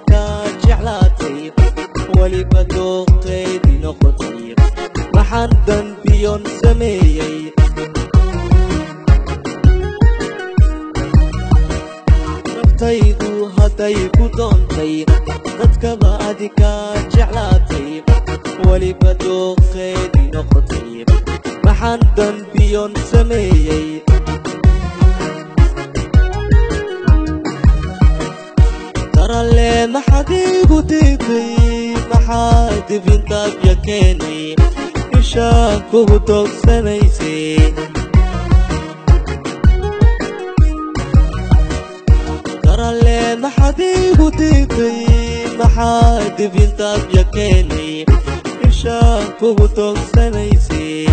adika jeclaatay waliba dooqeydii noqotay maxaan danbiyoon sameeyey naftaydu hadday ku doontay dadkaba adika jeclaatay waliba dooqeydii noqotay maxaan danbiyoon sameeyey ترى ما حديقو تيتي ما حد بنتاب يكيني يشاكو دوك سنيسي ترى ما حديقو تيتي ما حد بنتاب يكيني يشاكو دوك سنيسي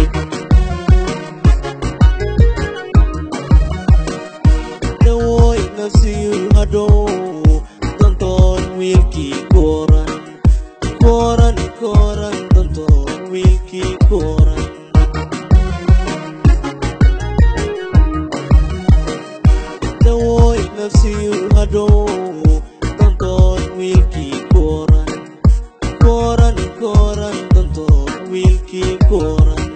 دوي نفسي هدو wilki koran koran koran tonton wilki koran dawoy nafsi hado tonton wilki koran koran koran tonton wilki koran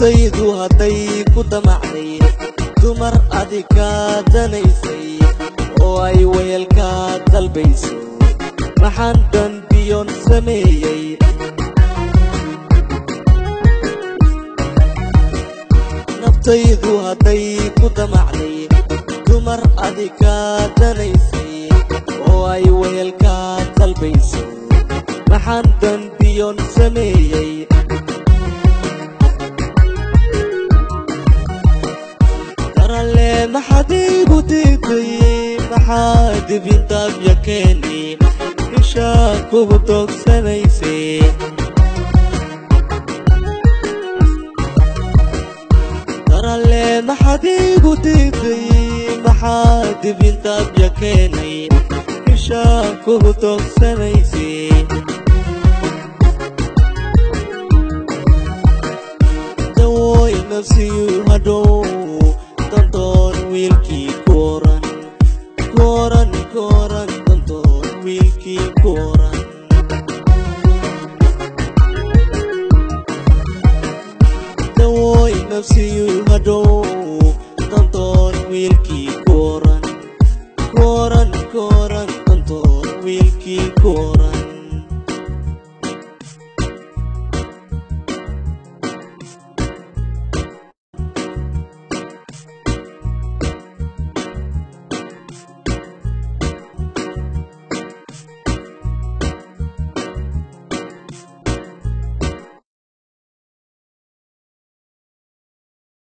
taydu haday ku damacday dumar adika danaysay oo ay weelka dalbayso maxaan danbiyoon sameeyey naftaydu haday ku damacday dumar adika danaysay oo ay weelka dalbayso maxaan danbiyoon sameeyey ما حديقو تيتي ما حد بنتاب يكيني يشاكو بدوك سنيسي ترى ما حديقو تيتي ما حد بنتاب يكيني يشاكو بدوك سنيسي دوي نفسي هدو tonton wilki koran koran koran tonton wilki koran dawoy nafsi hado tonton wilki